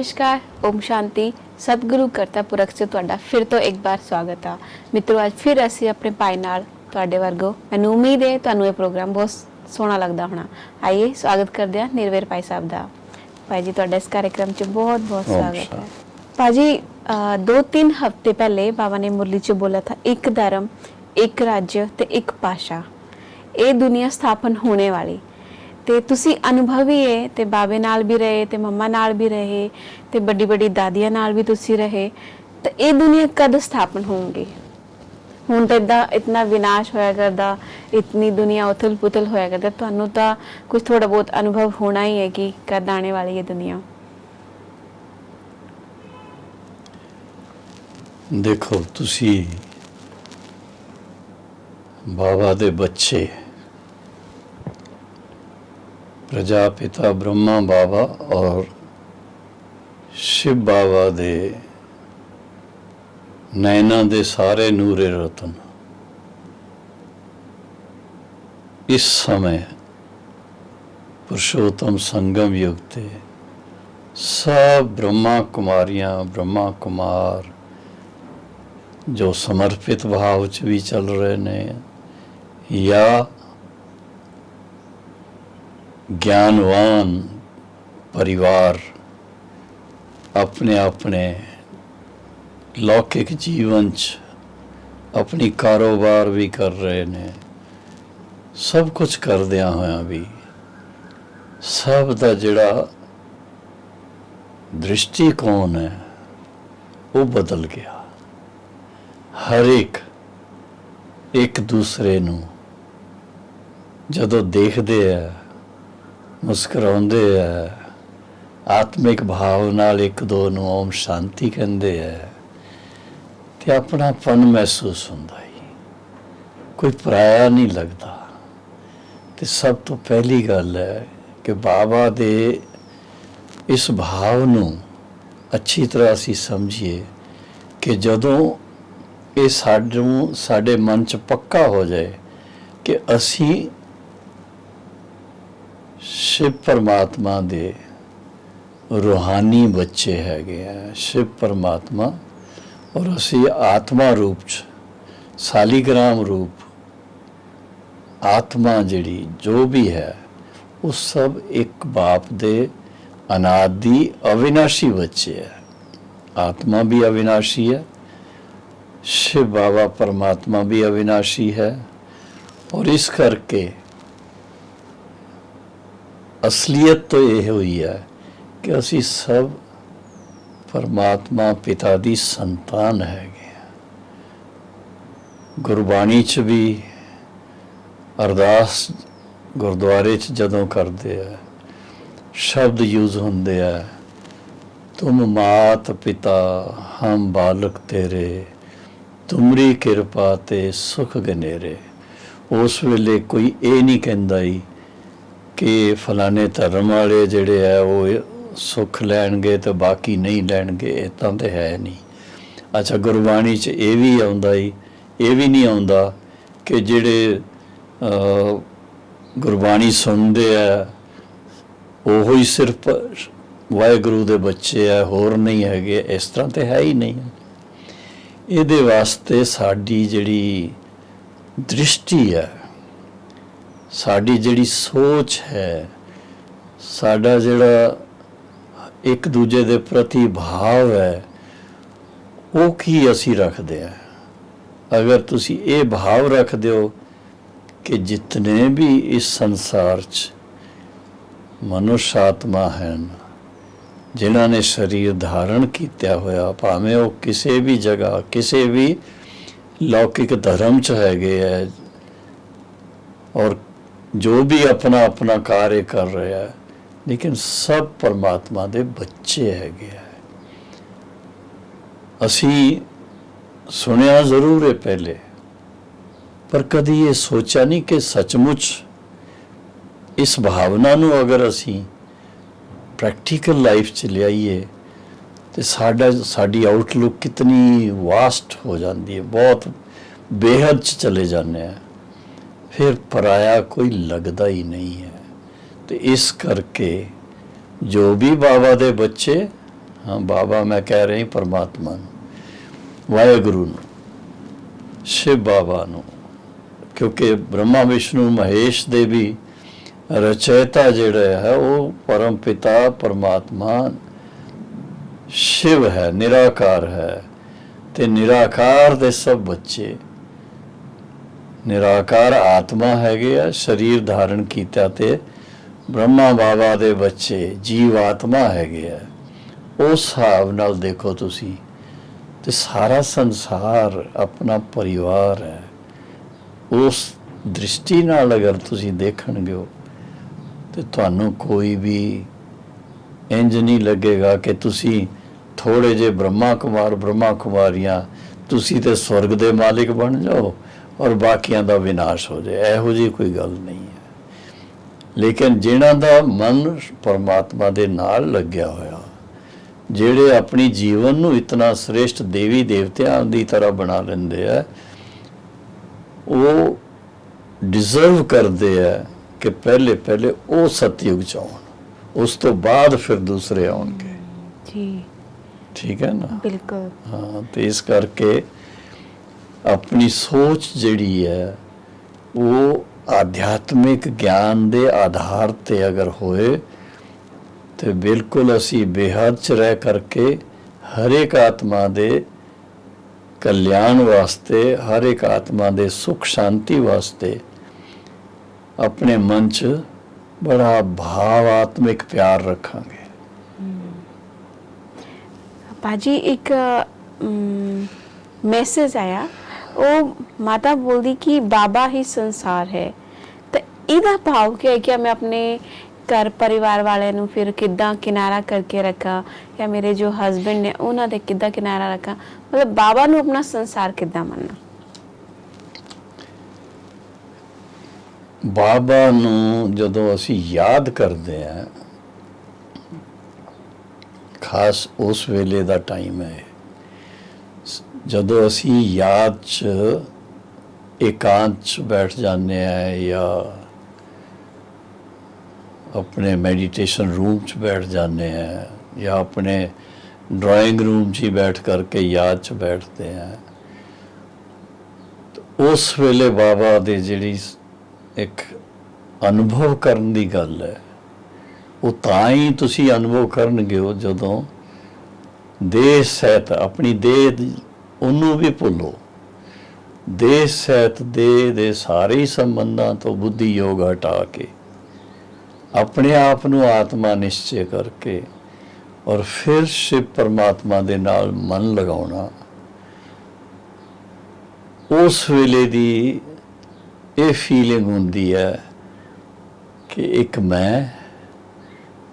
नमस्कार, ओम शांति। सतगुरु करता पुरख से तुहाडा फिर तो एक बार स्वागत है मित्रों। अज फिर असी अपने भाई नाल तुहाडे वर्गो मैनूं उम्मीद है तुहानूं ये प्रोग्राम बहुत सोहना लगदा होना। आइए स्वागत करदे हां निर्वेर भाई साहब दा। भाई जी तुहाडा इस कार्यक्रम च बहुत बहुत स्वागत है। भाजी 2-3 हफ्ते पहले बाबा ने मुरली च बोला था, एक धर्म, एक राज्य ते एक भाषा, ये दुनिया स्थापन होने वाली। ते तुसी अनुभवी है ते बाबे नाल भी रहे ते मम्मा नाल भी रहे ते बड़ी बड़ी दादियां नाल भी तुसी रहे। तो ये दुनिया कद स्थापन होंगी? हुण तो इतना विनाश होया करदा, इतनी दुनिया उथल पुथल होया करदा, तुहानूं तां कुछ थोड़ा बहुत अनुभव होना ही है कि कद आने वाली है दुनिया। देखो तुसी बाबा दे बच्चे, प्रजापिता ब्रह्मा बाबा और शिव बाबा दे नैना दे सारे नूरे रतन इस समय पुरुषोत्तम संगम युग ते सब ब्रह्मा कुमारियां ब्रह्मा कुमार जो समर्पित भाव च भी चल रहे ने या ज्ञानवान परिवार अपने अपने लौकिक जीवन च अपनी कारोबार भी कर रहे ने, सब कुछ करदियां होया भी सब दा जिहड़ा दृष्टिकोण है वो बदल गया। हर एक दूसरे नूं जदों देखदे है मुस्कुराउंदे है, आत्मिक भाव नाल एक दो नूं ओम शांति कहंदे है ते अपनापन महसूस हुंदा है, कोई पराया नहीं लगता। ते सब तो पहली गल है कि बाबा दे इस भाव नूं अच्छी तरह असीं समझिए कि जदों ये साडे मन च पक्का हो जाए कि असीं शिव परमात्मा दे रूहानी बच्चे हैगे हैं, शिव परमात्मा और असी आत्मा रूप च सालीग्राम रूप आत्मा जिहड़ी जो भी है वो सब एक बाप दे अनादि अविनाशी बच्चे है। आत्मा भी अविनाशी है, शिव बाबा परमात्मा भी अविनाशी है और इस करके असलियत तो यह हुई है कि असी सब परमात्मा पिता दी संतान है। गुरबाणी च भी अरदास गुरुद्वारे च जदों करते हैं शब्द यूज होंदे है, तुम मात पिता हम बालक तेरे, तुमरी किरपा ते सुख गनेरे। उस वेले कोई ये नहीं कहंदा ही कि फलाने धर्म वाले जिहड़े है वो सुख लैणगे तो बाकी नहीं लैणगे, इदां तो है नहीं। अच्छा गुरबाणी च ये भी आउंदा ही, ये भी नहीं आउंदा कि जिहड़े गुरबाणी सुनते है वो ही सिर्फ वाहिगुरू दे बच्चे है, होर नहीं है, इस तरह तो है ही नहीं। इहदे वास्ते साडी जिहड़ी दृष्टि है, साडी जिहड़ी सोच है, साडा जिहड़ा एक दूजे दे प्रति भाव है वो की असी रखते हैं। अगर तुसी ये भाव रख दो कि जितने भी इस संसार च मनुष्य आत्मा हैं जिन्हों ने शरीर धारण किया होया, भावें वो किसी भी जगह किसी भी लौकिक धर्म च है और जो भी अपना अपना कार्य कर रहे हैं, लेकिन सब परमात्मा दे बच्चे है। असी सुनिया जरूर है पहले, पर कभी ये सोचा नहीं कि सचमुच इस भावना नूं अगर असी प्रैक्टिकल लाइफ च लियाईए तो साडी आउटलुक कितनी वास्ट हो जाती है, बहुत बेहद च चले जाने हैं, फिर पराया कोई लगता ही नहीं है। तो इस करके जो भी बाबा दे बच्चे ਹਾਂ ਬਾਬਾ ਮੈਂ ਕਹਿ ਰਹੀ ਪਰਮਾਤਮਾ ਨੂੰ, ਵਾਹਿਗੁਰੂ ਨੂੰ, ਸ਼ਿਵ ਬਾਬਾ ਨੂੰ, ਕਿਉਂਕਿ ਬ੍ਰਹਮਾ ਵਿਸ਼ਨੂੰ ਮਹੇਸ਼ ਦੇ ਵੀ ਰਚੈਤਾ ਜਿਹੜਾ ਹੈ ਉਹ ਪਰਮ ਪਿਤਾ ਪਰਮਾਤਮਾ ਸ਼ਿਵ ਹੈ, ਨਿਰਾਕਾਰ ਹੈ। ਤੇ ਨਿਰਾਕਾਰ ਦੇ ਸਭ ਬੱਚੇ ਨਿਰਾਕਾਰ ਆਤਮਾ ਹੈਗੇ ਆ, ਸਰੀਰ ਧਾਰਨ ਕੀਤਾ ਤੇ ਬ੍ਰਹਮਾ ਬਾਬਾ ਦੇ ਬੱਚੇ ਜੀਵ ਆਤਮਾ ਹੈਗੇ ਆ। ਉਸ ਹਿਸਾਬ ਨਾਲ ਦੇਖੋ ਤੁਸੀਂ, ਤੇ ਸਾਰਾ ਸੰਸਾਰ ਆਪਣਾ ਪਰਿਵਾਰ ਹੈ। ਉਸ ਦ੍ਰਿਸ਼ਟੀ ਨਾਲ ਅਗਰ ਤੁਸੀਂ ਦੇਖਣਗੇ ਤੇ ਤੁਹਾਨੂੰ ਕੋਈ ਵੀ ਇੰਜ ਨਹੀਂ ਲੱਗੇਗਾ ਕਿ ਤੁਸੀਂ ਥੋੜੇ ਜਿਹੇ ਬ੍ਰਹਮਾ ਕੁਮਾਰੀਆਂ ਤੁਸੀਂ ਤੇ ਸਵਰਗ ਦੇ ਮਾਲਿਕ ਬਣ ਜਾਓ ਔਰ ਬਾਕੀਆਂ ਦਾ ਵਿਨਾਸ਼ ਹੋ ਜਾਏ। ਇਹੋ ਜਿਹੀ ਕੋਈ ਗੱਲ ਨਹੀਂ ਹੈ। ਲੇਕਿਨ ਜਿਨ੍ਹਾਂ ਦਾ ਮਨ ਪਰਮਾਤਮਾ ਦੇ ਨਾਲ ਲੱਗਿਆ ਹੋਇਆ, ਜਿਹੜੇ ਆਪਣੀ ਜੀਵਨ ਨੂੰ ਇਤਨਾ ਸ੍ਰੇਸ਼ਟ ਦੇਵੀ ਦੇਵਤਿਆਂ ਦੀ ਤਰ੍ਹਾਂ ਬਣਾ ਲੈਂਦੇ ਆ, ਉਹ ਡਿਜ਼ਰਵ ਕਰਦੇ ਆ ਕਿ ਪਹਿਲੇ ਉਹ ਸਤਯੁਗ ਚ ਆਉਣ, ਉਸ ਤੋਂ ਬਾਅਦ ਫਿਰ ਦੂਸਰੇ ਆਉਣਗੇ ਜੀ। ਠੀਕ ਹੈ ਨਾ? ਬਿਲਕੁਲ। ਹਾਂ, ਤੇ ਇਸ ਕਰਕੇ ਆਪਣੀ ਸੋਚ ਜਿਹੜੀ ਹੈ ਉਹ ਆਧਿਆਤਮਿਕ ਗਿਆਨ ਦੇ ਆਧਾਰ ਤੇ ਅਗਰ ਹੋਏ ਤੇ ਬਿਲਕੁਲ ਅਸੀਂ ਬੇਹੱਦ ਚ ਰਹਿ ਕਰਕੇ ਹਰ ਇੱਕ ਆਤਮਾ ਦੇ ਕਲਿਆਣ ਵਾਸਤੇ, ਹਰ ਇੱਕ ਆਤਮਾ ਦੇ ਸੁਖ ਸ਼ਾਂਤੀ ਵਾਸਤੇ ਆਪਣੇ ਮਨ 'ਚ ਬੜਾ ਭਾਵਾਤਮਿਕ ਪਿਆਰ ਰੱਖਾਂਗੇ। ਭਾਜੀ ਇੱਕ ਮੈਸੇਜ ਆਇਆ, ਉਹ ਮਾਤਾ ਬੋਲਦੀ ਕਿ ਬਾਬਾ ਹੀ ਸੰਸਾਰ ਹੈ। ਤਾਂ ਇਹਦਾ ਭਾਵ ਕੀ ਹੈ ਕਿ ਮੈਂ ਆਪਣੇ ਘਰ ਪਰਿਵਾਰ ਵਾਲਿਆਂ ਨੂੰ ਫਿਰ ਕਿੱਦਾਂ ਕਿਨਾਰਾ ਕਰਕੇ ਰੱਖਾਂ, ਜਾਂ ਮੇਰੇ ਜੋ ਹਸਬੈਂਡ ਨੇ ਉਹਨਾਂ ਦੇ ਕਿੱਦਾਂ ਕਿਨਾਰਾ ਰੱਖਾਂ, ਮਤਲਬ ਬਾਬਾ ਨੂੰ ਆਪਣਾ ਸੰਸਾਰ ਕਿੱਦਾਂ ਮੰਨਣਾ? ਬਾਬਾ ਨੂੰ ਜਦੋਂ ਅਸੀਂ ਯਾਦ ਕਰਦੇ ਹਾਂ, ਖਾਸ ਉਸ ਵੇਲੇ ਦਾ ਟਾਈਮ ਹੈ ਜਦੋਂ ਅਸੀਂ ਯਾਦ 'ਚ ਇਕਾਂਤ 'ਚ ਬੈਠ ਜਾਂਦੇ ਹਾਂ ਜਾਂ ਆਪਣੇ ਮੈਡੀਟੇਸ਼ਨ ਰੂਮ 'ਚ ਬੈਠ ਜਾਂਦੇ ਹਾਂ ਜਾਂ ਆਪਣੇ ਡਰਾਇੰਗ ਰੂਮ 'ਚ ਹੀ ਬੈਠ ਕਰਕੇ ਯਾਦ 'ਚ ਬੈਠਦੇ ਹਾਂ। ਉਸ ਵੇਲੇ ਬਾਬਾ ਦੇ ਜਿਹੜੀ ਇੱਕ ਅਨੁਭਵ ਕਰਨ ਦੀ ਗੱਲ ਹੈ, ਉਹ ਤਾਂ ਹੀ ਤੁਸੀਂ ਅਨੁਭਵ ਕਰਨਗੇ ਉਹ ਜਦੋਂ ਦੇਹ ਸਹਿਤ ਆਪਣੀ ਦੇਹ ਉਹਨੂੰ ਵੀ ਭੁੱਲੋ, ਦੇਹ ਸਹਿਤ ਦੇਹ ਦੇ ਸਾਰੇ ਹੀ ਸੰਬੰਧਾਂ ਤੋਂ ਬੁੱਧੀ ਯੋਗ ਹਟਾ ਕੇ ਆਪਣੇ ਆਪ ਨੂੰ ਆਤਮਾ ਨਿਸ਼ਚੈ ਕਰਕੇ ਔਰ ਫਿਰ ਸ਼ਿਵ ਪਰਮਾਤਮਾ ਦੇ ਨਾਲ ਮਨ ਲਗਾਉਣਾ। ਉਸ ਵੇਲੇ ਦੀ ਇਹ ਫੀਲਿੰਗ ਹੁੰਦੀ ਹੈ ਕਿ ਇੱਕ ਮੈਂ,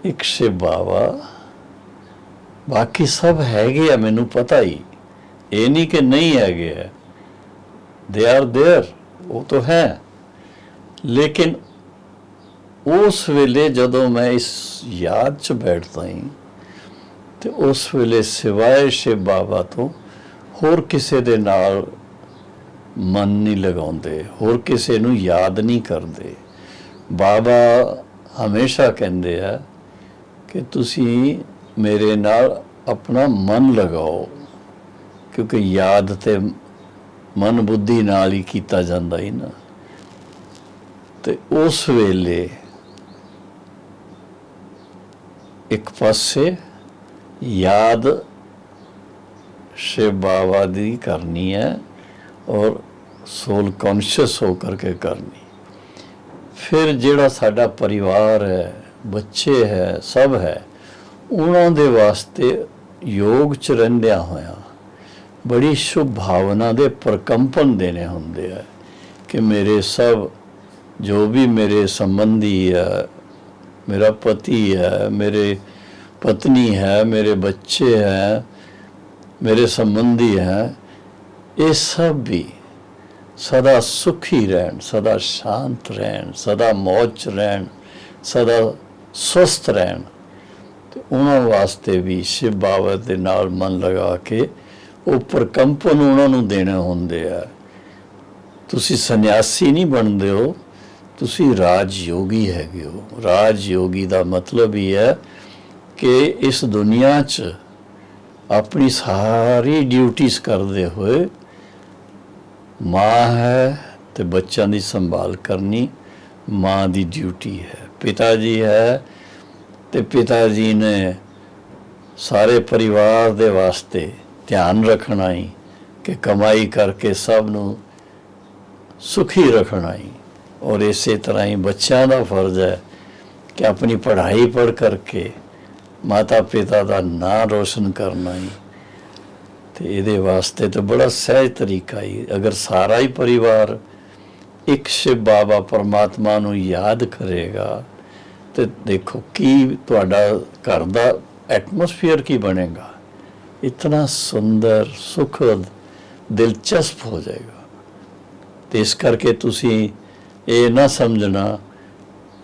ਇੱਕ ਸ਼ਿਵ ਬਾਬਾ, ਬਾਕੀ ਸਭ ਹੈਗੇ ਆ, ਮੈਨੂੰ ਪਤਾ ਹੀ, ਇਹ ਨਹੀਂ ਕਿ ਨਹੀਂ ਹੈਗੇ ਆ, ਦੇ ਆਰ ਦੇਅਰ, ਉਹ ਤਾਂ ਹੈ। ਲੇਕਿਨ ਉਸ ਵੇਲੇ ਜਦੋਂ ਮੈਂ ਇਸ ਯਾਦ 'ਚ ਬੈਠਦਾ ਹਾਂ ਤੇ ਉਸ ਵੇਲੇ ਸਿਵਾਏ ਸ਼ਿਵ ਬਾਬਾ ਤੋਂ ਹੋਰ ਕਿਸੇ ਦੇ ਨਾਲ ਮਨ ਨਹੀਂ ਲਗਾਉਂਦੇ, ਹੋਰ ਕਿਸੇ ਨੂੰ ਯਾਦ ਨਹੀਂ ਕਰਦੇ। ਬਾਬਾ ਹਮੇਸ਼ਾ ਕਹਿੰਦੇ ਆ ਕਿ ਤੁਸੀਂ ਮੇਰੇ ਨਾਲ ਆਪਣਾ ਮਨ ਲਗਾਓ, ਕਿਉਂਕਿ ਯਾਦ ਤੇ ਮਨ ਬੁੱਧੀ ਨਾਲ ਹੀ ਕੀਤਾ ਜਾਂਦਾ ਹੀ ਨਾ। ਤੇ ਉਸ ਵੇਲੇ ਇੱਕ ਪਾਸੇ ਯਾਦ ਸ਼ਿਵ ਬਾਬਾ ਦੀ ਕਰਨੀ ਹੈ ਔਰ ਸੋਲ ਕੌਨਸ਼ੀਅਸ ਹੋ ਕਰਕੇ ਕਰਨੀ। ਫਿਰ ਜਿਹੜਾ ਸਾਡਾ ਪਰਿਵਾਰ ਹੈ, ਬੱਚੇ ਹੈ, ਸਭ ਹੈ, ਉਹਨਾਂ ਦੇ ਵਾਸਤੇ ਯੋਗ 'ਚ ਰਹਿੰਦਿਆਂ ਹੋਇਆਂ ਬੜੀ ਸ਼ੁਭ ਭਾਵਨਾ ਦੇ ਪ੍ਰਕੰਪਨ ਦੇਣੇ ਹੁੰਦੇ ਆ ਕਿ ਮੇਰੇ ਸਭ ਜੋ ਵੀ ਮੇਰੇ ਸੰਬੰਧੀ ਹੈ, ਮੇਰਾ ਪਤੀ ਹੈ, ਮੇਰੇ ਪਤਨੀ ਹੈ, ਮੇਰੇ ਬੱਚੇ ਹੈ, ਮੇਰੇ ਸੰਬੰਧੀ ਹੈ, ਇਹ ਸਭ ਵੀ ਸਦਾ ਸੁਖੀ ਰਹਿਣ, ਸਦਾ ਸ਼ਾਂਤ ਰਹਿਣ, ਸਦਾ ਮੌਜ 'ਚ ਰਹਿਣ, ਸਦਾ ਸਵਸਥ ਰਹਿਣ। ਤੇ ਉਹਨਾਂ ਵਾਸਤੇ ਵੀ ਸ਼ਿਵ ਬਾਬਾ ਦੇ ਨਾਲ ਮਨ ਲਗਾ ਕੇ ਉਹ ਪ੍ਰਕੰਪਨ ਉਹਨਾਂ ਨੂੰ ਦੇਣੇ ਹੁੰਦੇ ਆ। ਤੁਸੀਂ ਸੰਨਿਆਸੀ ਨਹੀਂ ਬਣਦੇ ਹੋ, ਤੁਸੀਂ ਰਾਜ ਯੋਗੀ ਹੈਗੇ ਹੋ। ਰਾਜ ਯੋਗੀ ਦਾ ਮਤਲਬ ਹੀ ਹੈ ਕਿ ਇਸ ਦੁਨੀਆ 'ਚ ਆਪਣੀ ਸਾਰੀ ਡਿਊਟੀਆਂ ਕਰਦੇ ਹੋਏ ਮਾਂ ਹੈ ਤੇ ਬੱਚਿਆਂ ਦੀ ਸੰਭਾਲ ਕਰਨੀ ਮਾਂ ਦੀ ਡਿਊਟੀ ਹੈ। ਪਿਤਾ ਜੀ ਹੈ ਤੇ ਪਿਤਾ ਜੀ ਨੇ ਸਾਰੇ ਪਰਿਵਾਰ ਦੇ ਵਾਸਤੇ ਧਿਆਨ ਰੱਖਣਾ ਹੀ ਕਿ ਕਮਾਈ ਕਰਕੇ ਸਭ ਨੂੰ ਸੁਖੀ ਰੱਖਣਾ ਹੀ। ਔਰ ਇਸੇ ਤਰ੍ਹਾਂ ਹੀ ਬੱਚਿਆਂ ਦਾ ਫਰਜ਼ ਹੈ ਕਿ ਆਪਣੀ ਪੜ੍ਹਾਈ ਪੜ੍ਹ ਕਰਕੇ ਮਾਤਾ ਪਿਤਾ ਦਾ ਨਾਂ ਰੋਸ਼ਨ ਕਰਨਾ ਹੀ। ਤੇ ਇਹਦੇ ਵਾਸਤੇ ਤਾਂ ਬੜਾ ਸਹਿਜ ਤਰੀਕਾ ਹੀ, ਅਗਰ ਸਾਰਾ ਹੀ ਪਰਿਵਾਰ ਇੱਕ ਸ਼ਿਵ ਬਾਬਾ ਪਰਮਾਤਮਾ ਨੂੰ ਯਾਦ ਕਰੇਗਾ ਤੇ ਦੇਖੋ ਕੀ ਤੁਹਾਡਾ ਘਰ ਦਾ ਐਟਮੋਸਫੀਅਰ ਕੀ ਬਣੇਗਾ, ਇਤਨਾ ਸੁੰਦਰ ਸੁਖਦ ਦਿਲਚਸਪ ਹੋ ਜਾਏਗਾ। ਤੇ ਇਸ ਕਰਕੇ ਤੁਸੀਂ ਇਹ ਨਾ ਸਮਝਣਾ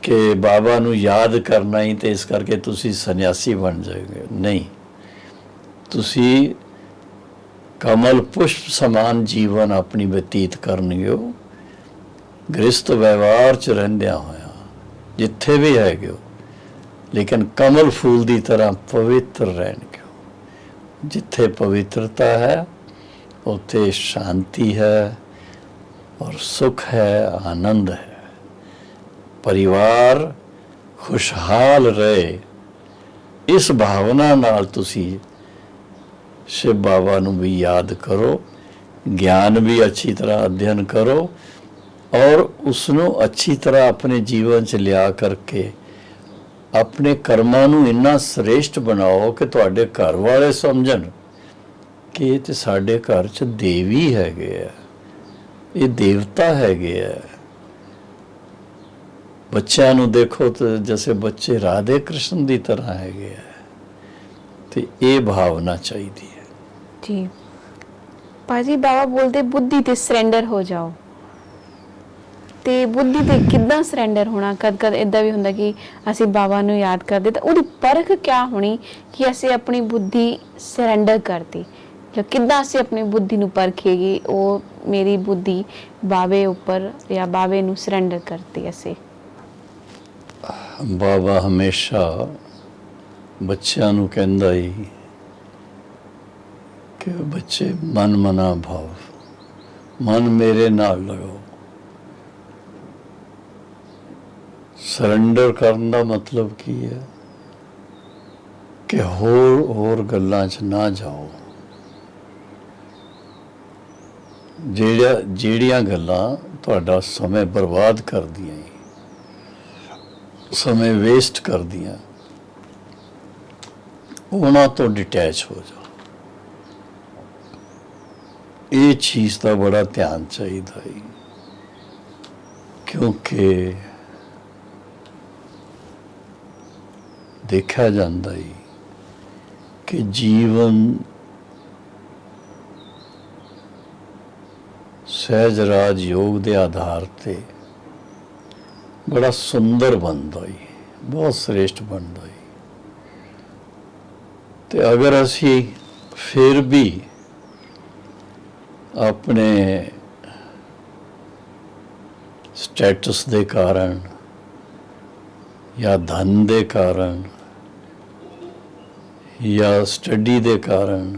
ਕਿ ਬਾਬਾ ਨੂੰ ਯਾਦ ਕਰਨਾ ਹੀ ਤੇ ਇਸ ਕਰਕੇ ਤੁਸੀਂ ਸੰਨਿਆਸੀ ਬਣ ਜਾਓਗੇ, ਨਹੀਂ। ਤੁਸੀਂ ਕਮਲ ਪੁਸ਼ਪ ਸਮਾਨ ਜੀਵਨ ਆਪਣੀ ਬਤੀਤ ਕਰਨਗੇ ਹੋ, ਗ੍ਰਸਤ ਵਿਵਹਾਰ ਚ ਰਹਿੰਦਿਆਂ ਹੋਇਆ ਜਿੱਥੇ ਵੀ ਹੈਗੇ ਹੋ, ਲੇਕਿਨ ਕਮਲ ਫੂਲ ਦੀ ਤਰ੍ਹਾਂ ਪਵਿੱਤਰ ਰਹਿਣਗੇ। ਜਿੱਥੇ ਪਵਿੱਤਰਤਾ ਹੈ ਉੱਥੇ ਸ਼ਾਂਤੀ ਹੈ ਔਰ ਸੁਖ ਹੈ, ਆਨੰਦ ਹੈ। ਪਰਿਵਾਰ ਖੁਸ਼ਹਾਲ ਰਹੇ, ਇਸ ਭਾਵਨਾ ਨਾਲ ਤੁਸੀਂ शिव बाबा ਨੂੰ भी याद करो, ज्ञान भी अच्छी तरह अध्ययन करो और उसनों अच्छी तरह अपने जीवन च लिया करके अपने कर्मां ਨੂੰ ਇੰਨਾ श्रेष्ठ बनाओ कि ਤੁਹਾਡੇ ਘਰ ਵਾਲੇ ਸਮਝਣ ਕਿ ਇਹ ਤੇ ਸਾਡੇ ਘਰ ਚ ਦੇਵੀ ਹੈਗੇ ਆ, ਇਹ ਦੇਵਤਾ ਹੈਗੇ ਆ। ਬੱਚਿਆਂ ਨੂੰ ਦੇਖੋ ਤੇ ਜਿਵੇਂ ਬੱਚੇ ਰਾਧੇ ਕ੍ਰਿਸ਼ਨ ਦੀ ਤਰ੍ਹਾਂ ਹੈਗੇ ਆ, ਤੇ ਇਹ ਭਾਵਨਾ ਚਾਹੀਦੀ ਹੈ। जी ਭਾਜੀ, ਬਾਬਾ ਬੋਲਦੇ ਬੁੱਧੀ ਤੇ ਸਰੈਂਡਰ ਹੋ ਜਾਓ, ਤੇ ਬੁੱਧੀ ਤੇ ਕਿੱਦਾਂ ਸਰੈਂਡਰ ਹੋਣਾ? ਕਦ ਇਦਾਂ ਵੀ ਹੁੰਦਾ ਕਿ ਅਸੀਂ ਬਾਬਾ ਨੂੰ ਯਾਦ ਕਰਦੇ ਤਾਂ ਉਹਦੀ ਪਰਖ ਕਿਆ ਹੋਣੀ ਕਿ ਅਸੀਂ ਆਪਣੀ ਬੁੱਧੀ ਸਰੈਂਡਰ ਕਰਤੀ? ਕਿੱਦਾਂ ਅਸੀਂ ਆਪਣੀ ਬੁੱਧੀ ਨੂੰ ਪਰਖੇਗੀ ਉਹ ਮੇਰੀ ਬੁੱਧੀ ਬਾਬੇ ਉੱਪਰ ਜਾਂ ਬਾਬੇ ਨੂੰ ਸਰੈਂਡਰ ਕਰਤੀ? ਅਸੀਂ ਬਾਬਾ ਹਮੇਸ਼ਾ ਬੱਚਿਆਂ ਨੂੰ ਕਹਿੰਦਾ ਹੀ ਕਿ ਬੱਚੇ ਮਨ ਮਨਾ ਭਾਵ, ਮਨ ਮੇਰੇ ਨਾਲ ਲਗਾਓ। ਸਰੈਂਡਰ ਕਰਨ ਦਾ ਮਤਲਬ ਕੀ ਹੈ ਕਿ ਹੋਰ ਗੱਲਾਂ 'ਚ ਨਾ ਜਾਓ। ਜਿਹੜੀਆਂ ਗੱਲਾਂ ਤੁਹਾਡਾ ਸਮੇਂ ਬਰਬਾਦ ਕਰਦੀਆਂ, ਸਮੇਂ ਵੇਸਟ ਕਰਦੀਆਂ, ਉਹਨਾਂ ਤੋਂ ਡਿਟੈਚ ਹੋ ਜਾਓ। ਇਹ ਚੀਜ਼ ਦਾ ਬੜਾ ਧਿਆਨ ਚਾਹੀਦਾ ਹੈ, ਕਿਉਂਕਿ ਦੇਖਿਆ ਜਾਂਦਾ ਹੈ ਕਿ ਜੀਵਨ ਸਹਿਜ ਰਾਜ ਯੋਗ ਦੇ ਆਧਾਰ ਤੇ ਬੜਾ ਸੁੰਦਰ ਬਣਦਾ ਹੈ, ਬਹੁਤ ਸ੍ਰੇਸ਼ਟ ਬਣਦਾ ਹੈ। ਤੇ ਅਗਰ ਅਸੀਂ ਫਿਰ ਵੀ ਆਪਣੇ ਸਟੇਟਸ ਦੇ ਕਾਰਨ ਜਾਂ ਧਨ ਦੇ ਕਾਰਨ ਜਾਂ ਸਟੱਡੀ ਦੇ ਕਾਰਨ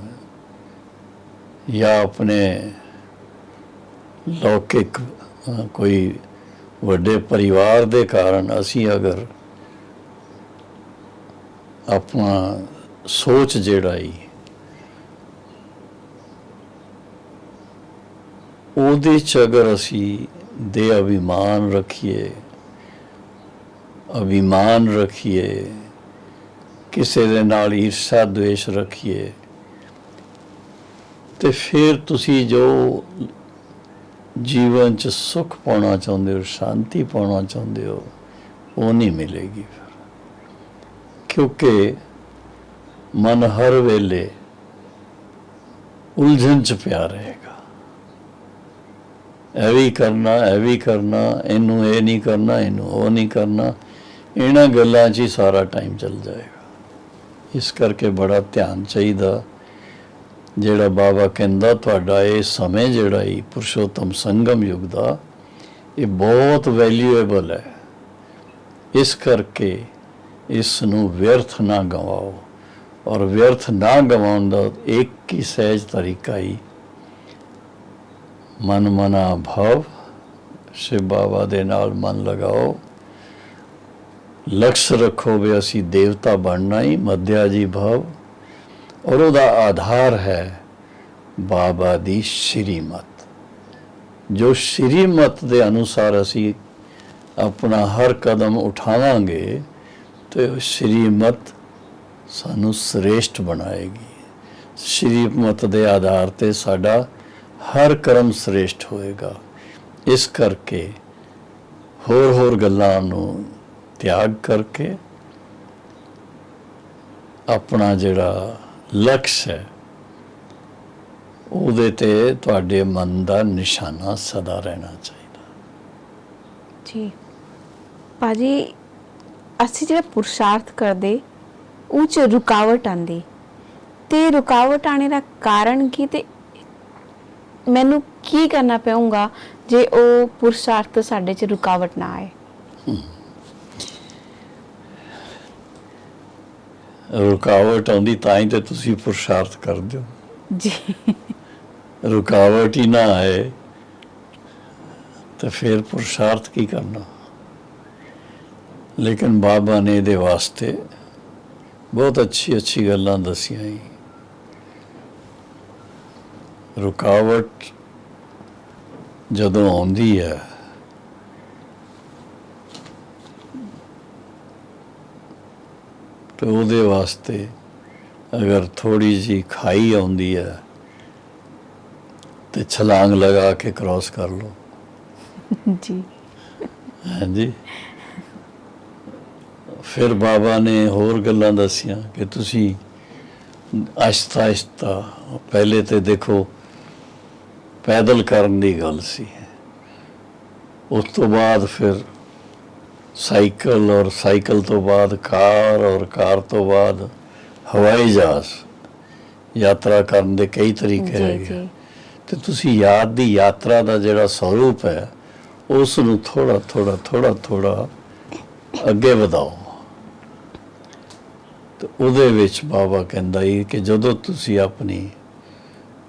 ਜਾਂ ਆਪਣੇ ਲੌਕਿਕ ਕੋਈ ਵੱਡੇ ਪਰਿਵਾਰ ਦੇ ਕਾਰਨ ਅਸੀਂ ਅਗਰ ਆਪਣਾ ਸੋਚ ਜਿਹੜਾ ਹੀ ਉਹਦੇ 'ਚ ਅਗਰ ਅਸੀਂ ਦੇ ਅਭਿਮਾਨ ਰੱਖੀਏ, ਕਿਸੇ ਦੇ ਨਾਲ ਈਰਸ਼ਾ ਦਵੇਸ਼ ਰੱਖੀਏ, ਤੇ ਫਿਰ ਤੁਸੀਂ ਜੋ ਜੀਵਨ 'ਚ ਸੁੱਖ ਪਾਉਣਾ ਚਾਹੁੰਦੇ ਹੋ, ਸ਼ਾਂਤੀ ਪਾਉਣਾ ਚਾਹੁੰਦੇ ਹੋ, ਉਹ ਨਹੀਂ ਮਿਲੇਗੀ ਫਿਰ। ਕਿਉਂਕਿ ਮਨ ਹਰ ਵੇਲੇ ਉਲਝਣ 'ਚ ਪਿਆ ਰਹੇਗਾ। ਇਹ ਵੀ ਕਰਨਾ, ਇਹਨੂੰ ਇਹ ਨਹੀਂ ਕਰਨਾ, ਇਹਨੂੰ ਉਹ ਨਹੀਂ ਕਰਨਾ, ਇਹਨਾਂ ਗੱਲਾਂ 'ਚ ਹੀ ਸਾਰਾ ਟਾਈਮ ਚੱਲ ਜਾਏਗਾ। ਇਸ ਕਰਕੇ ਬੜਾ ਧਿਆਨ ਚਾਹੀਦਾ। ਜਿਹੜਾ ਬਾਬਾ ਕਹਿੰਦਾ ਤੁਹਾਡਾ ਇਹ ਸਮੇਂ ਜਿਹੜਾ ਹੀ ਪੁਰਸ਼ੋਤਮ ਸੰਗਮ ਯੁੱਗ ਦਾ, ਇਹ ਬਹੁਤ ਵੈਲਿਊਏਬਲ ਹੈ। ਇਸ ਕਰਕੇ ਇਸ ਨੂੰ ਵਿਅਰਥ ਨਾ ਗਵਾਓ, ਔਰ ਵਿਅਰਥ ਨਾ ਗਵਾਉਣ ਦਾ ਇੱਕ ਹੀ ਸਹਿਜ ਤਰੀਕਾ ਹੀ ਮਨ ਮਨਾ ਭਾਵ, ਸ਼ਿਵ ਬਾਬਾ ਦੇ ਨਾਲ ਮਨ ਲਗਾਓ, ਲਕਸ਼ ਰੱਖੋ ਵੀ ਅਸੀਂ ਦੇਵਤਾ ਬਣਨਾ ਹੀ, ਮੱਧਿਆ ਜੀ ਭਾਵ, ਔਰ ਉਹਦਾ ਆਧਾਰ ਹੈ ਬਾਬਾ ਦੀ ਸ਼੍ਰੀਮਤ। ਜੋ ਸ਼੍ਰੀਮਤ ਦੇ ਅਨੁਸਾਰ ਅਸੀਂ ਆਪਣਾ ਹਰ ਕਦਮ ਉਠਾਵਾਂਗੇ ਤੇ ਉਹ ਸ਼੍ਰੀਮਤ ਸਾਨੂੰ ਸ੍ਰੇਸ਼ਟ ਬਣਾਏਗੀ। ਸ਼੍ਰੀਮਤ ਦੇ ਆਧਾਰ ਤੇ ਸਾਡਾ ਹਰ ਕਰਮ ਸ੍ਰੇਸ਼ਟ ਹੋਏਗਾ। ਇਸ ਕਰਕੇ ਹੋਰ ਗੱਲਾਂ ਨੂੰ ਤਿਆਗ ਕਰਕੇ ਆਪਣਾ ਜਿਹੜਾ ਲਕਸ਼ ਹੈ ਉਹਦੇ ਤੇ ਤੁਹਾਡੇ ਮਨ ਦਾ ਨਿਸ਼ਾਨਾ ਸਦਾ ਰਹਿਣਾ ਚਾਹੀਦਾ। ਜੀ ਭਾਜੀ, ਅਸੀਂ ਜਿਹੜਾ ਪੁਰਸ਼ਾਰਥ ਕਰਦੇ ਉਹ 'ਚ ਰੁਕਾਵਟ ਆਉਂਦੀ, ਤੇ ਰੁਕਾਵਟ ਆਣੇ ਦਾ ਕਾਰਨ ਕੀ, ਤੇ ਮੈਨੂੰ ਕੀ ਕਰਨਾ ਪਊਗਾ ਜੇ ਉਹ ਪੁਰਸ਼ਾਰਥ ਸਾਡੇ 'ਚ ਰੁਕਾਵਟ ਨਾ ਆਏ? ਰੁਕਾਵਟ ਆਉਂਦੀ ਤਾਂ ਹੀ ਤੇ ਤੁਸੀਂ ਪੁਰਸ਼ਾਰਥ ਕਰਦੇ ਹੋ। ਜੀ ਰੁਕਾਵਟ ਹੀ ਨਾ ਆਏ ਤੇ ਫਿਰ ਪੁਰਸ਼ਾਰਥ ਕੀ ਕਰਨਾ। ਲੇਕਿਨ ਬਾਬਾ ਨੇ ਇਹਦੇ ਵਾਸਤੇ ਬਹੁਤ ਅੱਛੀ ਗੱਲਾਂ ਦਸੀਆਂ ਹੀ। ਰੁਕਾਵਟ ਜਦੋਂ ਆਉਂਦੀ ਹੈ ਤੇ ਉਹਦੇ ਵਾਸਤੇ ਅਗਰ ਥੋੜੀ ਜਿਹੀ ਖਾਈ ਆਉਂਦੀ ਹੈ ਤੇ ਛਲਾਂਗ ਲਗਾ ਕੇ ਕ੍ਰਾਸ ਕਰ ਲਓ। ਜੀ ਹਾਂਜੀ। ਫਿਰ ਬਾਬਾ ਨੇ ਹੋਰ ਗੱਲਾਂ ਦਸੀਆਂ ਕਿ ਤੁਸੀਂ ਆਹਿਸਤਾ ਪਹਿਲੇ ਤੇ ਦੇਖੋ ਪੈਦਲ ਕਰਨ ਦੀ ਗੱਲ ਸੀ, ਉਸ ਤੋਂ ਬਾਅਦ ਫਿਰ ਸਾਈਕਲ, ਔਰ ਸਾਈਕਲ ਤੋਂ ਬਾਅਦ ਕਾਰ, ਔਰ ਕਾਰ ਤੋਂ ਬਾਅਦ ਹਵਾਈ ਜਹਾਜ਼। ਯਾਤਰਾ ਕਰਨ ਦੇ ਕਈ ਤਰੀਕੇ ਹੈਗੇ, ਤੇ ਤੁਸੀਂ ਯਾਦ ਦੀ ਯਾਤਰਾ ਦਾ ਜਿਹੜਾ ਸਰੂਪ ਹੈ ਉਸ ਨੂੰ ਥੋੜਾ ਅੱਗੇ ਵਧਾਓ। ਤੇ ਉਹਦੇ ਵਿੱਚ ਬਾਬਾ ਕਹਿੰਦਾ ਹੀ ਕਿ ਜਦੋਂ ਤੁਸੀਂ ਆਪਣੀ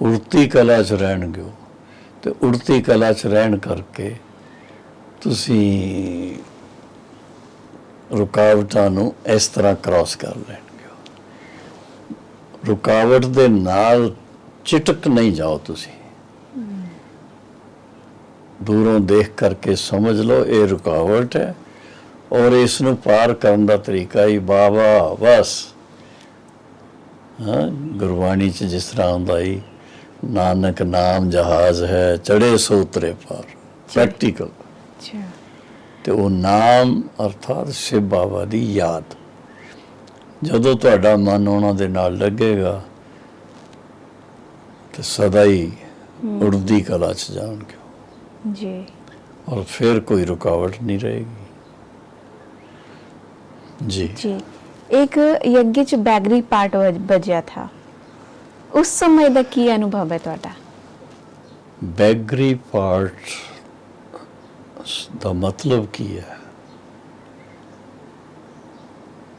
ਉੜਤੀ ਕਲਾ 'ਚ ਰਹਿਣਗੇ ਤੇ ਉੜਤੀ ਕਲਾ 'ਚ ਰਹਿਣ ਕਰਕੇ ਤੁਸੀਂ ਰੁਕਾਵਟਾਂ ਨੂੰ ਇਸ ਤਰ੍ਹਾਂ ਕ੍ਰਾਸ ਕਰ ਲੈਣਗੇ। ਰੁਕਾਵਟ ਦੇ ਨਾਲ ਚਿਟਕ ਨਹੀਂ ਜਾਓ ਤੁਸੀਂ, ਦੂਰੋਂ ਦੇਖ ਕਰਕੇ ਸਮਝ ਲਓ ਇਹ ਰੁਕਾਵਟ ਹੈ, ਔਰ ਇਸ ਨੂੰ ਪਾਰ ਕਰਨ ਦਾ ਤਰੀਕਾ ਹੀ ਬਾਬਾ ਬਸ। ਗੁਰਬਾਣੀ 'ਚ ਜਿਸ ਤਰ੍ਹਾਂ ਹੁੰਦਾ ਹੀ, ਨਾਨਕ ਨਾਮ ਜਹਾਜ਼ ਹੈ ਚੜੇ ਸੋ ਉਤਰੇ ਪਾਰ, ਪ੍ਰੈਕਟੀਕਲ। ਤੇ ਉਹ ਨਾਮ ਅਰਥਾਤ ਸ਼ਿਵ ਬਾਬਾ ਦੀ ਯਾਦ, ਜਦੋਂ ਤੁਹਾਡਾ ਮਨ ਉਹਨਾਂ ਦੇ ਨਾਲ ਲੱਗੇਗਾ ਤੇ ਸਦਾ ਹੀ ਉੜਦੀ ਕਲਾ 'ਚ ਜਾਣਗੇ ਜੀ, ਔਰ ਫਿਰ ਕੋਈ ਰੁਕਾਵਟ ਨਹੀਂ ਰਹੇਗੀ। जी जी। एक यज्ञ च बैगरी पार्ट बजिया था, उस समय दा की अनुभव है तुहाडा? बैगरी पार्ट दा मतलब की है?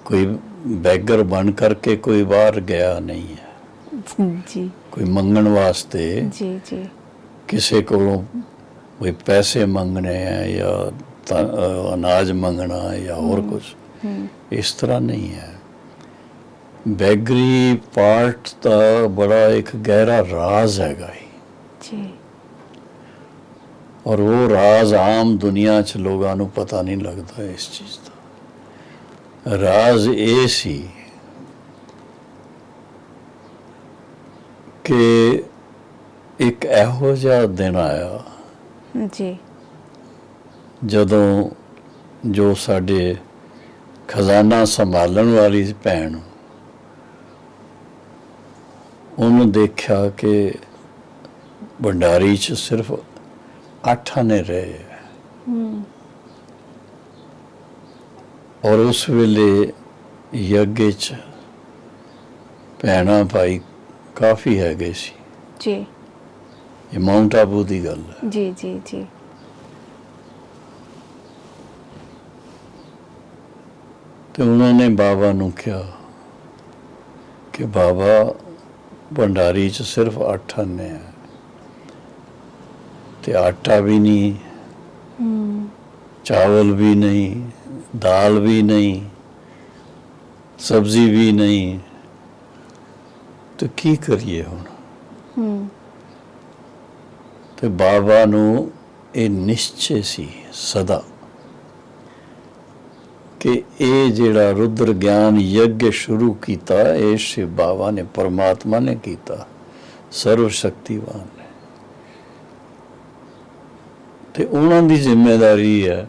कोई बैगर बन करके कोई बाहर गया नहीं है जी, कोई मंगन वास्ते जी जी, किसी को कोई पैसे मंगने हैं या अनाज मंगना या और कुछ इस तरह नहीं है। बैगरी पार्ट का बड़ा एक गहरा राज हैगा ही जी, और वो राज आम दुनिया च लोगों को पता नहीं लगता इस चीज़ का। राज ये सी कि एक एहो जिहा दिन आया जी, जदों जो साडे खजाना संभालन वाली भैन, उन्होंने देखा कि भंडारी च सिर्फ 8 आने रहे और उस वेले यज्ञ च भैन भाई काफ़ी है गए सी। जी, ये माउंट आबू की गल है। जी जी जी, तो उन्होंने बाबा नूं कहा ਕਿ ਬਾਬਾ ਭੰਡਾਰੀ 'ਚ ਸਿਰਫ 8 ਆਨੇ ਆ ਤੇ ਆਟਾ ਵੀ ਨਹੀਂ, ਚਾਵਲ ਵੀ ਨਹੀਂ, ਦਾਲ ਵੀ ਨਹੀਂ, ਸਬਜ਼ੀ ਵੀ ਨਹੀਂ, ਤੇ ਕੀ ਕਰੀਏ ਹੁਣ? ਤੇ ਬਾਬਾ ਨੂੰ ਇਹ ਨਿਸ਼ਚੈ ਸੀ ਸਦਾ ਕਿ ਇਹ ਜਿਹੜਾ ਰੁਦਰ ਗਿਆਨ ਯੱਗ ਸ਼ੁਰੂ ਕੀਤਾ ਇਹ ਸ਼ਿਵ ਬਾਬਾ ਨੇ, ਪਰਮਾਤਮਾ ਨੇ ਕੀਤਾ, ਸਰਵ ਸ਼ਕਤੀਵਾਨ ਨੇ। ਤੇ ਉਹਨਾਂ ਦੀ ਜ਼ਿੰਮੇਵਾਰੀ ਹੈ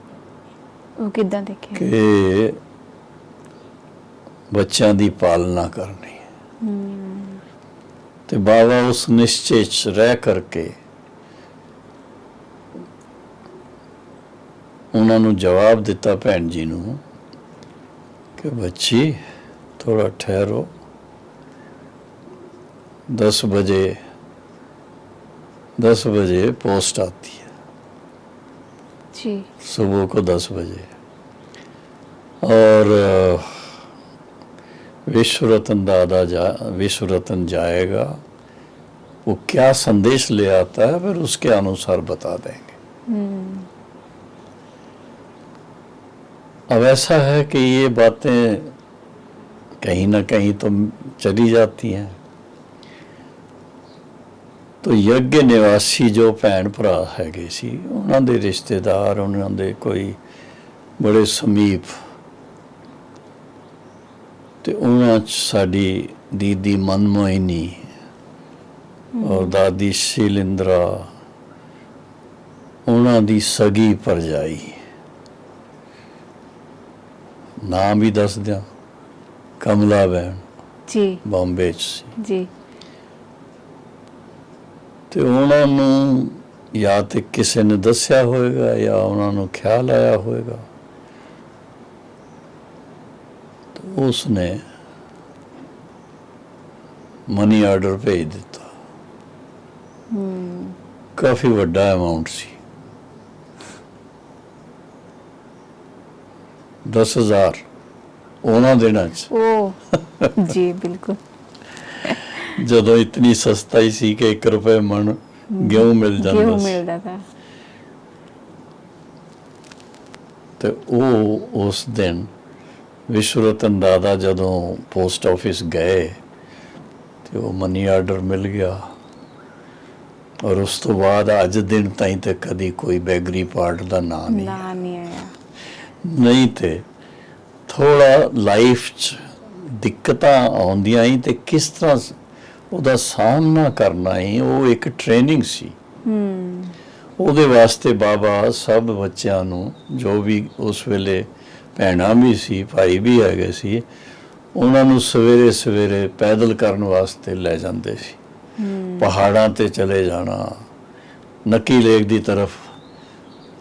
ਉਹ ਕਿੱਦਾਂ ਦੇਖਿਆ ਕਿ ਬੱਚਿਆਂ ਦੀ ਪਾਲਣਾ ਕਰਨੀ। ਤੇ ਬਾਬਾ ਉਸ ਨਿਸ਼ਚੈ 'ਚ ਰਹਿ ਕਰਕੇ ਉਹਨਾਂ ਨੂੰ ਜਵਾਬ ਦਿੱਤਾ ਭੈਣ ਜੀ ਨੂੰ कि बच्ची थोड़ा ठहरो, 10 बजे पोस्ट आती है जी, सुबह को 10 बजे। और विश्व रतन जाएगा, वो क्या संदेश ले आता है फिर उसके अनुसार बता देंगे। अब ऐसा है कि ये बातें कहीं ना कहीं तो चली जाती हैं। तो यज्ञ निवासी जो भैन भरा हैगे सी, उन्हां दे रिश्तेदार, उन्हां दे कोई बड़े समीप, ते उन्हां च साडी दीदी मनमोहिनी और दादी शीलिंद्रा, उन्हां दी सगी भरजाई, नाम भी दस दिया, कमला बहन जी, बॉम्बे च सी। जी, ते ਉਹਨਾਂ ਨੂੰ ਜਾਂ ਤੇ ਕਿਸੇ ਨੇ ਦੱਸਿਆ ਹੋਵੇਗਾ ਜਾਂ ਉਹਨਾਂ ਨੂੰ ਖਿਆਲ ਆਇਆ ਹੋਵੇਗਾ, ਤਾਂ ਉਸਨੇ ਮਨੀ ਆਰਡਰ ਭੇਜ ਦਿੱਤਾ। ਕਾਫੀ ਵੱਡਾ ਅਮਾਉਂਟ ਸੀ, 10,000 ਉਹਨਾਂ ਦਿਨਾਂ 'ਚ। ओ जी बिल्कुल। ਜਦੋਂ ਇਤਨੀ ਸਸਤਾਈ ਸੀ ਕਿ 1 ਰੁਪਏ ਮਣ गेहूं मिल ਜਾਂਦਾ गेहूं ਸੀ। मिलदा था। ਤੇ ਉਹ ਉਸ ਦਿਨ ਵਿਸ਼ਵ ਰਤਨ ਦਾਦਾ ਜਦੋਂ ਪੋਸਟ ਆਫਿਸ ਗਏ ਤੇ ਉਹ ਮਨੀ ਆਰਡਰ ਮਿਲ ਗਿਆ। ਔਰ ਉਸ ਤੋਂ ਬਾਅਦ ਅੱਜ ਦਿਨ ਤਾਈਂ ਤੇ ਕਦੀ ਕੋਈ ਬੈਗਰੀ ਪਾਰਟ ਦਾ ਨਾਂ ਨਹੀਂ ना नहीं आया। ਨਹੀਂ ਤੇ ਥੋੜਾ ਲਾਈਫ 'ਚ ਦਿੱਕਤਾਂ ਆਉਂਦੀਆਂ ਹੀ ਤੇ ਕਿਸ ਤਰ੍ਹਾਂ ਉਹਦਾ ਸਾਹਮਣਾ ਕਰਨਾ ਹੀ, ਉਹ ਇੱਕ ਟ੍ਰੇਨਿੰਗ ਸੀ। ਉਹਦੇ ਵਾਸਤੇ ਬਾਬਾ ਸਭ ਬੱਚਿਆਂ ਨੂੰ, ਜੋ ਵੀ ਉਸ ਵੇਲੇ ਭੈਣਾਂ ਵੀ ਸੀ, ਭਾਈ ਵੀ ਹੈਗੇ ਸੀ, ਉਹਨਾਂ ਨੂੰ ਸਵੇਰੇ ਸਵੇਰੇ ਪੈਦਲ ਕਰਨ ਵਾਸਤੇ ਲੈ ਜਾਂਦੇ ਸੀ। ਪਹਾੜਾਂ ਤੇ ਚਲੇ ਜਾਣਾ, ਨੱਕੀ ਲੇਕ ਦੀ ਤਰਫ।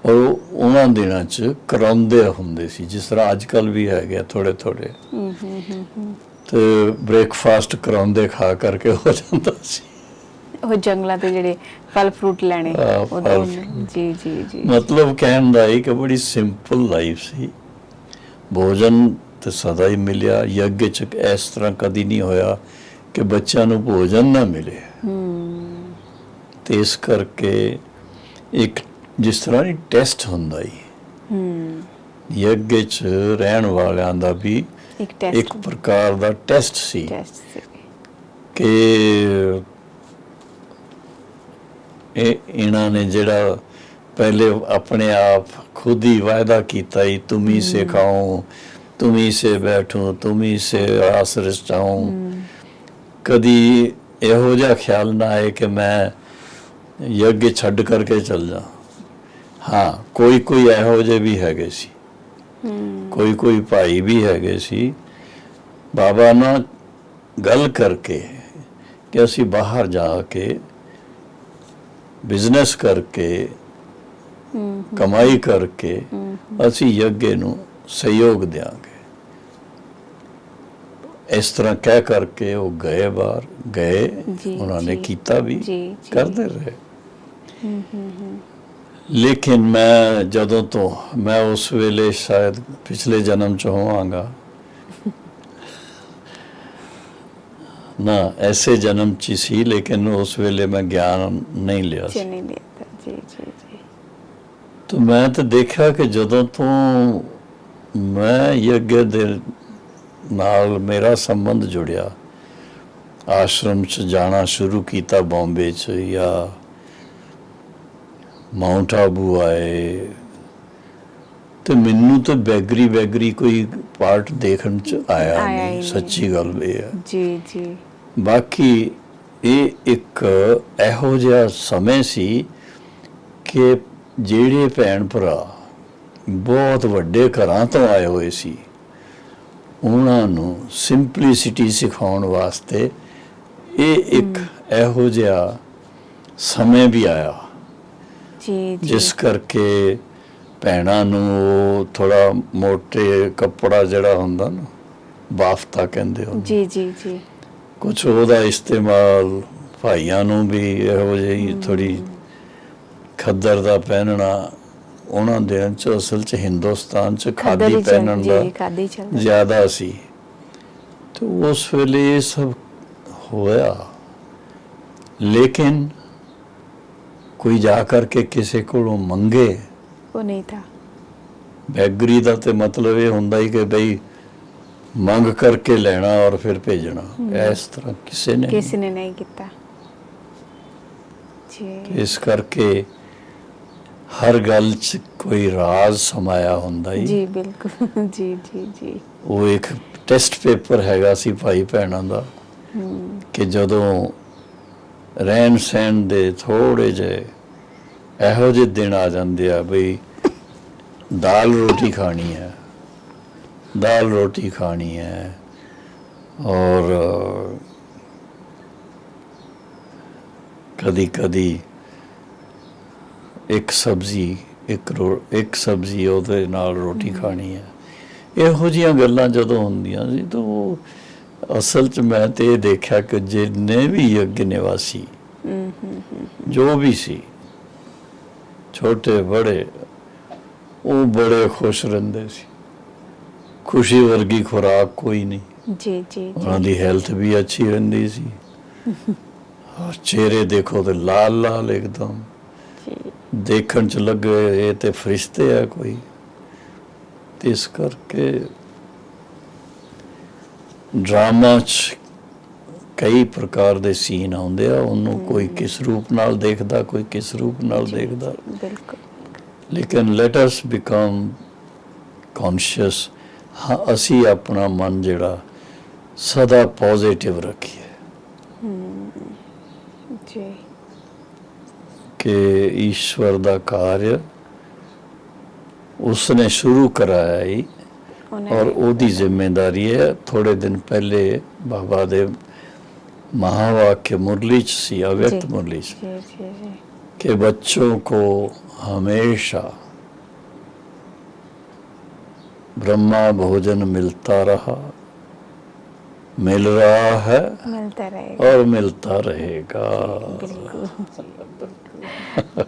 ਔਰ ਉਹਨਾਂ ਦਿਨਾਂ 'ਚ ਕਰਾਉਂਦੇ ਹੁੰਦੇ ਸੀ, ਜਿਸ ਤਰ੍ਹਾਂ ਅੱਜ ਕੱਲ੍ਹ ਵੀ ਹੈਗੇ ਥੋੜ੍ਹੇ ਥੋੜ੍ਹੇ। ਤੇ ਬ੍ਰੇਕਫਾਸਟ ਕਰਾਉਂਦੇ ਖਾ ਕਰਕੇ ਹੋ ਜਾਂਦਾ ਸੀ। ਉਹ ਜੰਗਲਾਂ ਤੇ ਜਿਹੜੇ ਫਲ ਫਰੂਟ ਲੈਣੇ, ਫਲ ਜੀ ਜੀ ਜੀ। ਮਤਲਬ ਕਹਿਣ ਦਾ ਇਹ ਕਿ ਬੜੀ ਸਿੰਪਲ ਲਾਈਫ ਸੀ। ਭੋਜਨ ਤੇ ਸਦਾ ਹੀ ਮਿਲਿਆ। ਯੱਗ 'ਚ ਇਸ ਤਰ੍ਹਾਂ ਕਦੀ ਨਹੀਂ ਹੋਇਆ ਕਿ ਬੱਚਿਆਂ ਨੂੰ ਭੋਜਨ ਨਾ ਮਿਲੇ। ਤੇ ਇਸ ਕਰਕੇ ਇੱਕ ਜਿਸ ਤਰ੍ਹਾਂ ਹੀ ਟੈਸਟ ਹੁੰਦਾ ਹੀ, ਯੱਗ 'ਚ ਰਹਿਣ ਵਾਲਿਆਂ ਦਾ ਵੀ ਇੱਕ ਪ੍ਰਕਾਰ ਦਾ ਟੈਸਟ ਸੀ ਕਿ ਇਹਨਾਂ ਨੇ ਜਿਹੜਾ ਪਹਿਲੇ ਆਪਣੇ ਆਪ ਖੁਦ ਹੀ ਵਾਅਦਾ ਕੀਤਾ ਹੀ, ਤੁਮ ਹੀ ਸੇ ਖਾऊं, तुम ही से बैठूं, तुम ही से आसरिस चाहूं। कदी ਇਹੋ ਜਿਹਾ ਖਿਆਲ ਨਾ ਆਏ ਕਿ ਮੈਂ ਯੱਗ ਛੱਡ ਕਰਕੇ ਚੱਲ ਜਾ। ਹਾਂ, ਕੋਈ ਕੋਈ ਇਹੋ ਜਿਹੇ ਵੀ ਹੈਗੇ ਸੀ, ਕੋਈ ਕੋਈ ਭਾਈ ਵੀ ਹੈਗੇ ਸੀ। ਬਾਬਾ ਨਾਲ ਗੱਲ ਕਰਕੇ ਕਿ ਅਸੀਂ ਬਾਹਰ ਜਾ ਕੇ ਬਿਜ਼ਨਸ ਕਰਕੇ ਕਮਾਈ ਕਰਕੇ ਅਸੀਂ ਯੱਗ ਨੂੰ ਸਹਿਯੋਗ ਦਿਆਂਗੇ। ਇਸ ਤਰ੍ਹਾਂ ਕਹਿ ਕਰਕੇ ਉਹ ਗਏ, ਬਾਹਰ ਗਏ, ਉਹਨਾਂ ਨੇ ਕੀਤਾ ਵੀ, ਕਰਦੇ ਰਹੇ। ਲੇਕਿਨ ਮੈਂ ਜਦੋਂ ਤੋਂ, ਮੈਂ ਉਸ ਵੇਲੇ ਸ਼ਾਇਦ ਪਿਛਲੇ ਜਨਮ 'ਚ ਹੋਵਾਂਗਾ, ना ऐसे जन्म च सी, लेकिन उस वेले मैं ज्ञान नहीं लिया सी। नहीं लिया जी जी जी। तो मैं तो देखा कि ਜਦੋਂ ਤੋਂ ਮੈਂ ਯੱਗ ਦੇ ਨਾਲ ਮੇਰਾ ਸੰਬੰਧ ਜੁੜਿਆ, ਆਸ਼ਰਮ 'ਚ ਜਾਣਾ ਸ਼ੁਰੂ ਕੀਤਾ ਬੰਬੇ 'ਚ ਜਾਂ ਮਾਊਂਟ ਆਬੂ ਆਏ, ਤੇ ਮੈਨੂੰ ਤਾਂ ਬੈਗਰੀ ਕੋਈ ਪਾਰਟ ਦੇਖਣ 'ਚ ਆਇਆ ਹੀ ਨਹੀਂ। ਨਹੀਂ। ਸੱਚੀ ਗੱਲ ਇਹ ਹੈ। ਜੀ ਜੀ। ਬਾਕੀ ਇਹ ਇੱਕ ਇਹੋ ਜਿਹਾ ਸਮੇਂ ਸੀ ਕਿ ਜਿਹੜੇ ਭੈਣ ਭਰਾ ਬਹੁਤ ਵੱਡੇ ਘਰਾਂ ਤੋਂ ਆਏ ਹੋਏ ਸੀ, ਉਹਨਾਂ ਨੂੰ ਸਿੰਪਲਿਸਿਟੀ ਸਿਖਾਉਣ ਵਾਸਤੇ ਇਹ ਇੱਕ ਇਹੋ ਜਿਹਾ ਸਮੇਂ ਵੀ ਆਇਆ, ਜੀ ਜੀ। ਜਿਸ ਕਰਕੇ ਭੈਣਾਂ ਨੂੰ ਉਹ ਥੋੜਾ ਮੋਟੇ ਕੱਪੜਾ ਜਿਹੜਾ ਹੁੰਦਾ ਨਾ, ਬਾਫਤਾ ਕਹਿੰਦੇ ਹੋ, ਜੀ ਜੀ ਜੀ। ਕੁਛ ਉਹਦਾ ਇਸਤੇਮਾਲ, ਭਾਈਆਂ ਨੂੰ ਵੀ ਇਹੋ ਜਿਹੀ ਥੋੜੀ ਖੱਦਰ ਦਾ ਪਹਿਨਣਾ। ਉਹਨਾਂ ਦਿਨਾਂ 'ਚ ਅਸਲ 'ਚ ਹਿੰਦੁਸਤਾਨ 'ਚ ਖਾਦੀ ਪਹਿਨਣ ਦਾ ਖਾਦੀ ਚੱਲਦਾ ਜ਼ਿਆਦਾ ਸੀ, ਤੇ ਉਸ ਵੇਲੇ ਇਹ ਸਭ ਹੋਇਆ। ਲੇਕਿਨ ਕੋਈ ਜਾ ਕਰਕੇ ਕਿਸੇ ਕੋਲੋਂ ਮੰਗੇ, ਉਹ ਨਹੀਂ ਥਾ। ਬੈਗਰੀ ਦਾ ਤੇ ਮਤਲਬ ਇਹ ਹੁੰਦਾ ਹੀ ਕਿ ਬਈ ਮੰਗ ਕਰਕੇ ਲੈਣਾ ਔਰ ਫਿਰ ਭੇਜਣਾ। ਇਸ ਤਰ੍ਹਾਂ ਕਿਸੇ ਨੇ ਨਹੀਂ ਕੀਤਾ ਜੀ। ਇਸ ਕਰਕੇ ਹਰ ਗੱਲ 'ਚ ਕੋਈ ਰਾਜ਼ ਸਮਾਇਆ ਹੁੰਦਾ ਹੀ। ਜੀ ਬਿਲਕੁਲ ਜੀ ਜੀ ਜੀ। ਉਹ ਇੱਕ ਟੈਸਟ ਪੇਪਰ ਹੈਗਾ ਸੀ ਭਾਈ ਭੈਣਾਂ ਦਾ, ਕਿ ਜਦੋਂ ਰਹਿਣ ਸਹਿਣ ਦੇ ਥੋੜੇ ਜਿਹੇ ਇਹੋ ਜਿਹੇ ਦਿਨ ਆ ਜਾਂਦੇ ਆ ਬਈ ਦਾਲ ਰੋਟੀ ਖਾਣੀ ਹੈ, दाल रोटी खानी है, और कदी कदी एक सब्जी एक सब्जी ਉਹਦੇ ਨਾਲ ਰੋਟੀ ਖਾਣੀ ਹੈ। ਇਹੋ ਜਿਹੀਆਂ ਗੱਲਾਂ ਜਦੋਂ ਹੁੰਦੀਆਂ ਸੀ ਤਾਂ ਉਹ ਅਸਲ 'ਚ ਮੈਂ ਤੇ ਇਹ ਦੇਖਿਆ ਕਿ ਜਿੰਨੇ ਵੀ ਯੱਗ ਨਿਵਾਸੀ ਜੋ ਵੀ ਸੀ, ਛੋਟੇ ਬੜੇ, ਉਹ ਬੜੇ ਖੁਸ਼ ਰਹਿੰਦੇ ਸੀ। खुशी वर्गी खुराक कोई नहीं जी जी। उन्होंने हेल्थ भी अच्छी रहती सी, और चेहरे देखो तो लाल लाल एकदम देखण च लगे ये ते फरिश्ते है कोई। ते इस करके ड्रामा च कई प्रकार दे सीन आउंदे आ, उन्हों कोई किस रूप नाल देखदा, कोई किस रूप नाल देखदा। बिल्कुल। लेकिन लेट अस बिकम कॉन्शियस। हाँ, असी अपना मन जिहड़ा सदा पॉजिटिव रखिए जी, कि ईश्वर दा कार्य उसने शुरू कराया ही, और ओदी जिम्मेदारी है। थोड़े दिन पहले बाबा दे महावाक्य मुरली च सी, अव्यक्त मुरली च, कि बच्चों को हमेशा ब्रह्मा भोजन मिलता रहा, मिल रहा है, मिलता रहेगा और मिलता रहेगा।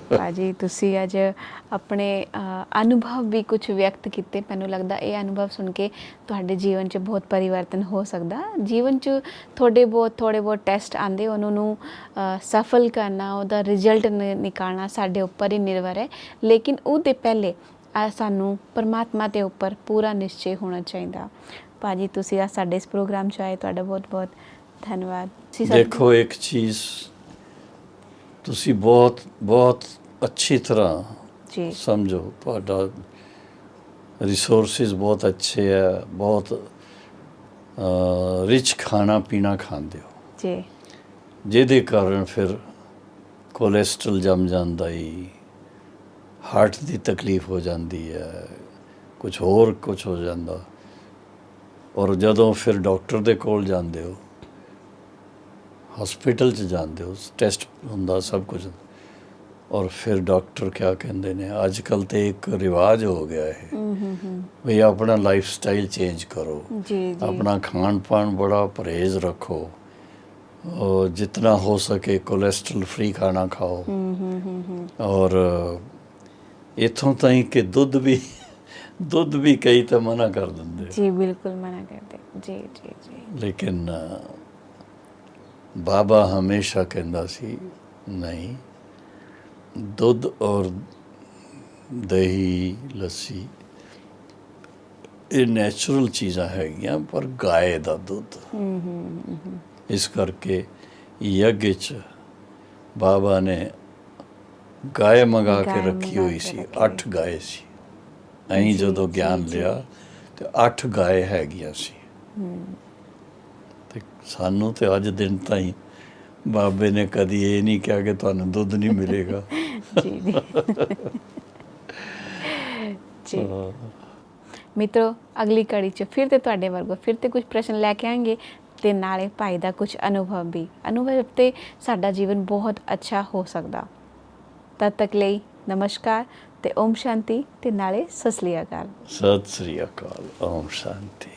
ਭਾਜੀ ਤੁਸੀਂ ਅੱਜ ਆਪਣੇ ਅਨੁਭਵ ਵੀ ਕੁਝ ਵਿਅਕਤ ਕੀਤੇ। ਮੈਨੂੰ ਲੱਗਦਾ ਇਹ ਅਨੁਭਵ ਸੁਣ ਕੇ ਤੁਹਾਡੇ ਜੀਵਨ 'ਚ ਬਹੁਤ ਪਰਿਵਰਤਨ ਹੋ ਸਕਦਾ। ਜੀਵਨ 'ਚ ਥੋੜੇ ਬਹੁਤ ਟੈਸਟ ਆਉਂਦੇ, ਉਹਨਾਂ ਨੂੰ ਸਫਲ ਕਰਨਾ, ਉਹਦਾ ਰਿਜ਼ਲਟ ਨਿਕਾਲਣਾ ਸਾਡੇ ਉੱਪਰ ਹੀ ਨਿਰਭਰ ਹੈ। ਲੇਕਿਨ ਉਹਦੇ ਪਹਿਲੇ ਸਾਨੂੰ ਪਰਮਾਤਮਾ ਦੇ ਉੱਪਰ ਪੂਰਾ ਨਿਸ਼ਚੈ ਹੋਣਾ ਚਾਹੀਦਾ। ਭਾਜੀ ਤੁਸੀਂ ਅੱਜ ਸਾਡੇ ਇਸ ਪ੍ਰੋਗਰਾਮ 'ਚ ਆਏ, ਤੁਹਾਡਾ ਬਹੁਤ ਬਹੁਤ ਧੰਨਵਾਦ। ਦੇਖੋ ਇੱਕ ਚੀਜ਼ ਤੁਸੀਂ ਬਹੁਤ ਅੱਛੀ ਤਰ੍ਹਾਂ ਜੀ ਸਮਝੋ, ਤੁਹਾਡਾ ਰਿਸੋਰਸਿਸ ਬਹੁਤ ਅੱਛੇ ਹੈ, ਬਹੁਤ ਰਿਚ ਖਾਣਾ ਪੀਣਾ ਖਾਂਦੇ ਹੋ ਜੀ, ਜਿਹਦੇ ਕਾਰਨ ਫਿਰ ਕੋਲੇਸਟ੍ਰੋਲ ਜੰਮ ਜਾਂਦਾ ਹੀ, ਹਾਰਟ ਦੀ ਤਕਲੀਫ ਹੋ ਜਾਂਦੀ ਹੈ, ਕੁਝ ਹੋਰ ਕੁਝ ਹੋ ਜਾਂਦਾ। ਔਰ ਜਦੋਂ ਫਿਰ ਡਾਕਟਰ ਦੇ ਕੋਲ ਜਾਂਦੇ ਹੋ, ਹਸਪੀਟਲ 'ਚ ਜਾਂਦੇ ਹੋ, ਟੈਸਟ ਹੁੰਦਾ ਸਭ ਕੁਝ, ਔਰ ਫਿਰ ਡਾਕਟਰ ਕਿਆ ਕਹਿੰਦੇ ਨੇ, ਅੱਜ ਕੱਲ੍ਹ ਤੇ ਇੱਕ ਰਿਵਾਜ ਹੋ ਗਿਆ ਹੈ ਵੀ ਆਪਣਾ ਲਾਈਫ ਸਟਾਈਲ ਚੇਂਜ ਕਰੋ, ਆਪਣਾ ਖਾਣ ਪਾਣ ਬੜਾ ਪਰਹੇਜ਼ ਰੱਖੋ, और जितना हो सके कोलेस्ट्रॉल फ्री खाना खाओ, और इतों ताई कि दुध भी कई तो मना कर देंगे जी, बिल्कुल मना करते जी जी जी। लेकिन ਬਾਬਾ ਹਮੇਸ਼ਾ ਕਹਿੰਦਾ ਸੀ ਨਹੀਂ, ਦੁੱਧ ਔਰ ਦਹੀਂ ਲੱਸੀ ਇਹ ਨੈਚੁਰਲ ਚੀਜ਼ਾਂ ਹੈਗੀਆਂ, ਪਰ ਗਾਏ ਦਾ ਦੁੱਧ। ਇਸ ਕਰਕੇ ਯੱਗ 'ਚ ਬਾਬਾ ਨੇ ਗਾਏ ਮੰਗਾ ਕੇ ਰੱਖੀ ਹੋਈ ਸੀ, 8 ਗਾਏ ਸੀ। ਅਸੀਂ ਜਦੋਂ ਗਿਆਨ ਲਿਆ ਤੇ 8 ਗਾਏ ਹੈਗੀਆਂ ਸੀ। ਤੇ ਸਾਨੂੰ ਤੇ ਅੱਜ ਦਿਨ ਤਾਈਂ ਬਾਬੇ ਨੇ ਕਦੀ ਇਹ ਨਹੀਂ ਕਿਹਾ ਕਿ ਤੁਹਾਨੂੰ ਦੁੱਧ ਨਹੀਂ ਮਿਲੇਗਾ। ਜੀ ਜੀ ਜੀ ਮਿੱਤਰੋ, ਅਗਲੀ ਕੜੀ 'ਚ ਫਿਰ ਤੇ ਤੁਹਾਡੇ ਵਰਗੋ ਫਿਰ ਤੇ ਕੁਝ ਪ੍ਰਸ਼ਨ ਲੈ ਕੇ ਆएंगे ਤੇ ਨਾਲੇ ਭਾਈ ਦਾ ਕੁਝ ਅਨੁਭਵ ਵੀ, ਅਨੁਭਵ ਤੇ ਸਾਡਾ ਜੀਵਨ ਬਹੁਤ ਅੱਛਾ ਹੋ ਸਕਦਾ। ਤਦ ਤੱਕ ਲਈ ਨਮਸਕਾਰ ਤੇ ਓਮ ਸ਼ਾਂਤੀ ਤੇ ਨਾਲੇ ਸਤਿ ਸ੍ਰੀ ਅਕਾਲ। ਸਤਿ ਸ੍ਰੀ ਅਕਾਲ। ਓਮ ਸ਼ਾਂਤੀ।